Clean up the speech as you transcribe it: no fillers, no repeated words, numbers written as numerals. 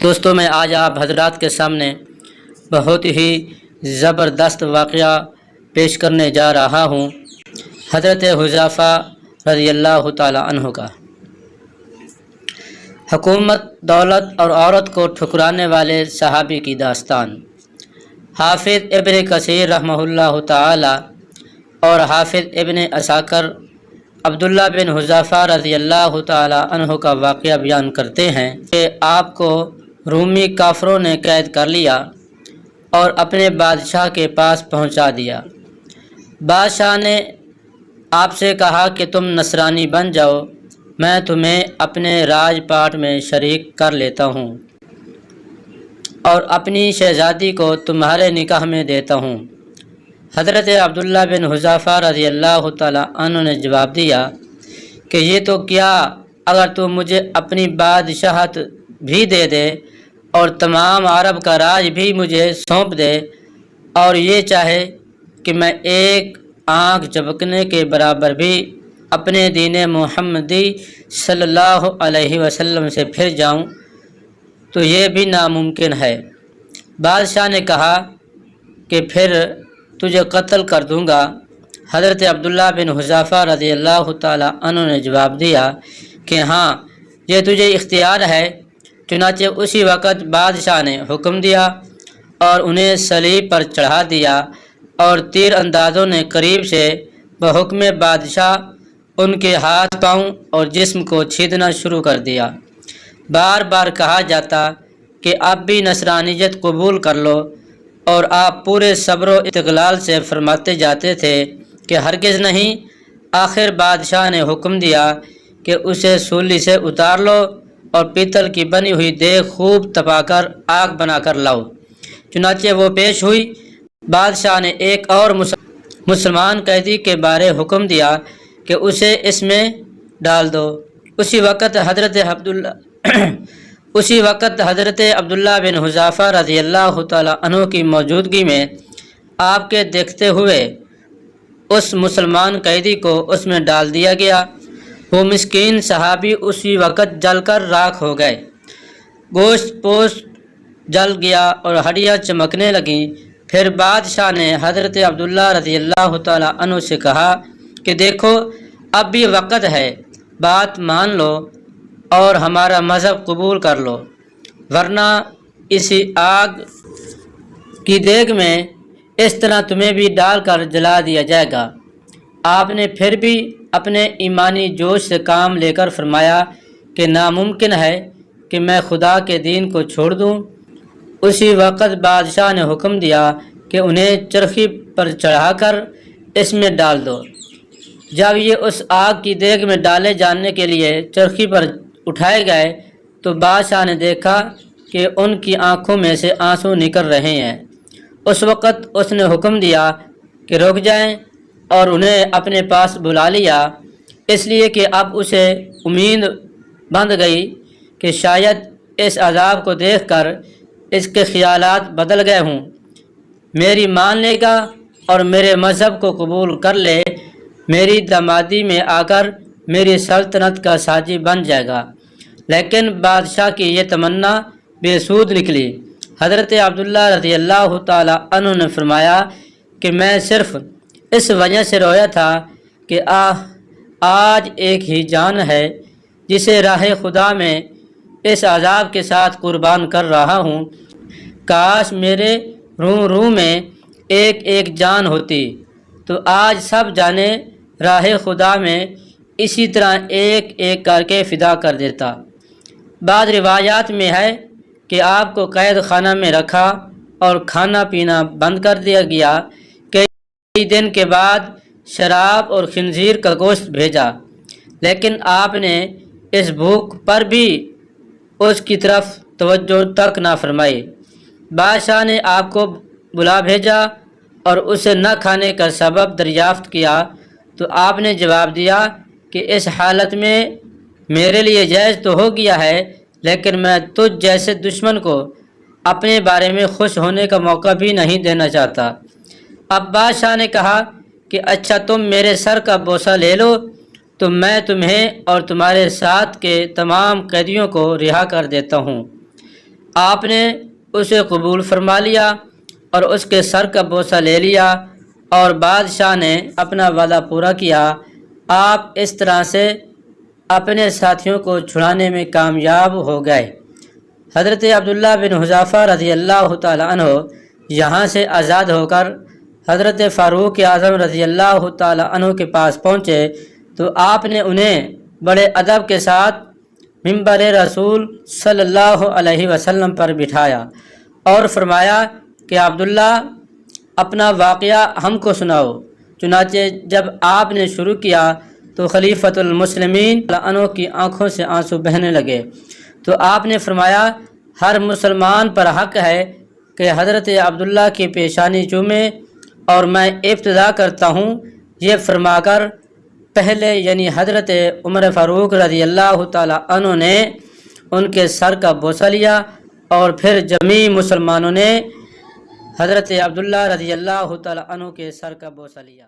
دوستوں، میں آج آپ حضرات کے سامنے بہت ہی زبردست واقعہ پیش کرنے جا رہا ہوں، حضرت حذیفہ رضی اللہ تعالی عنہ کا۔ حکومت، دولت اور عورت کو ٹھکرانے والے صحابی کی داستان۔ حافظ ابن کثیر رحمہ اللہ تعالی اور حافظ ابن عساکر عبداللہ بن حذیفہ رضی اللہ تعالی عنہ کا واقعہ بیان کرتے ہیں کہ آپ کو رومی کافروں نے قید کر لیا اور اپنے بادشاہ کے پاس پہنچا دیا۔ بادشاہ نے آپ سے کہا کہ تم نصرانی بن جاؤ، میں تمہیں اپنے راج پاٹ میں شریک کر لیتا ہوں اور اپنی شہزادی کو تمہارے نکاح میں دیتا ہوں۔ حضرت عبداللہ بن حذیفہ رضی اللہ تعالی عنہ نے جواب دیا کہ یہ تو کیا، اگر تو مجھے اپنی بادشاہت بھی دے دے اور تمام عرب کا راج بھی مجھے سونپ دے، اور یہ چاہے کہ میں ایک آنکھ جھپکنے کے برابر بھی اپنے دین محمدی صلی اللہ علیہ وسلم سے پھر جاؤں، تو یہ بھی ناممکن ہے۔ بادشاہ نے کہا کہ پھر تجھے قتل کر دوں گا۔ حضرت عبداللہ بن حذیفہ رضی اللہ تعالی عنہ نے جواب دیا کہ ہاں، یہ تجھے اختیار ہے۔ چنانچہ اسی وقت بادشاہ نے حکم دیا اور انہیں صلیب پر چڑھا دیا، اور تیر اندازوں نے قریب سے بحکم بادشاہ ان کے ہاتھ، پاؤں اور جسم کو چھیدنا شروع کر دیا۔ بار بار کہا جاتا کہ اب بھی نصرانیت قبول کر لو، اور آپ پورے صبر و استقلال سے فرماتے جاتے تھے کہ ہرگز نہیں۔ آخر بادشاہ نے حکم دیا کہ اسے سولی سے اتار لو اور پیتل کی بنی ہوئی دیگ خوب تپا کر آگ بنا کر لاؤ۔ چنانچہ وہ پیش ہوئی۔ بادشاہ نے ایک اور مسلمان قیدی کے بارے حکم دیا کہ اسے اس میں ڈال دو۔ اسی وقت حضرت عبداللہ بن حذیفہ رضی اللہ تعالی عنہ کی موجودگی میں آپ کے دیکھتے ہوئے اس مسلمان قیدی کو اس میں ڈال دیا گیا۔ وہ مسکین صحابی اسی وقت جل کر راکھ ہو گئے، گوشت پوشت جل گیا اور ہڈیاں چمکنے لگیں۔ پھر بادشاہ نے حضرت عبداللہ رضی اللہ تعالی عنہ سے کہا کہ دیکھو، اب بھی وقت ہے، بات مان لو اور ہمارا مذہب قبول کر لو، ورنہ اسی آگ کی دیگ میں اس طرح تمہیں بھی ڈال کر جلا دیا جائے گا۔ آپ نے پھر بھی اپنے ایمانی جوش سے کام لے کر فرمایا کہ ناممکن ہے کہ میں خدا کے دین کو چھوڑ دوں۔ اسی وقت بادشاہ نے حکم دیا کہ انہیں چرخی پر چڑھا کر اس میں ڈال دو۔ جب یہ اس آگ کی دیگ میں ڈالے جانے کے لیے چرخی پر اٹھائے گئے تو بادشاہ نے دیکھا کہ ان کی آنکھوں میں سے آنسو نکل رہے ہیں۔ اس وقت اس نے حکم دیا کہ رک جائیں اور انہیں اپنے پاس بلا لیا، اس لیے کہ اب اسے امید بندھ گئی کہ شاید اس عذاب کو دیکھ کر اس کے خیالات بدل گئے ہوں، میری مان لے گا اور میرے مذہب کو قبول کر لے، میری دامادی میں آ کر میری سلطنت کا ساجی بن جائے گا۔ لیکن بادشاہ کی یہ تمنا بے سود نکلی۔ حضرت عبداللہ رضی اللہ تعالی عنہ نے فرمایا کہ میں صرف اس وجہ سے رویا تھا کہ آج ایک ہی جان ہے جسے راہ خدا میں اس عذاب کے ساتھ قربان کر رہا ہوں۔ کاش میرے روح میں ایک ایک جان ہوتی تو آج سب جانے راہ خدا میں اسی طرح ایک ایک کر کے فدا کر دیتا۔ بعض روایات میں ہے کہ آپ کو قید خانہ میں رکھا اور کھانا پینا بند کر دیا گیا۔ کئی دن کے بعد شراب اور خنزیر کا گوشت بھیجا، لیکن آپ نے اس بھوک پر بھی اس کی طرف توجہ تک نہ فرمائی۔ بادشاہ نے آپ کو بلا بھیجا اور اسے نہ کھانے کا سبب دریافت کیا تو آپ نے جواب دیا کہ اس حالت میں میرے لیے جائز تو ہو گیا ہے، لیکن میں تجھ جیسے دشمن کو اپنے بارے میں خوش ہونے کا موقع بھی نہیں دینا چاہتا۔ اب بادشاہ نے کہا کہ اچھا، تم میرے سر کا بوسہ لے لو تو میں تمہیں اور تمہارے ساتھ کے تمام قیدیوں کو رہا کر دیتا ہوں۔ آپ نے اسے قبول فرما لیا اور اس کے سر کا بوسہ لے لیا، اور بادشاہ نے اپنا وعدہ پورا کیا۔ آپ اس طرح سے اپنے ساتھیوں کو چھڑانے میں کامیاب ہو گئے۔ حضرت عبداللہ بن حذافہ رضی اللہ تعالی عنہ یہاں سے آزاد ہو کر حضرت فاروق اعظم رضی اللہ تعالی عنہ کے پاس پہنچے تو آپ نے انہیں بڑے ادب کے ساتھ منبر رسول صلی اللہ علیہ وسلم پر بٹھایا اور فرمایا کہ عبداللہ اپنا واقعہ ہم کو سناؤ۔ چنانچہ جب آپ نے شروع کیا تو خلیفۃ المسلمین عنہ کی آنکھوں سے آنسو بہنے لگے، تو آپ نے فرمایا ہر مسلمان پر حق ہے کہ حضرت عبداللہ کی پیشانی چومے، اور میں ابتدا کرتا ہوں۔ یہ فرما کر پہلے یعنی حضرت عمر فاروق رضی اللہ تعالی عنہ نے ان کے سر کا بوسہ لیا، اور پھر جمیع مسلمانوں نے حضرت عبداللہ رضی اللہ تعالی عنہ کے سر کا بوسہ لیا۔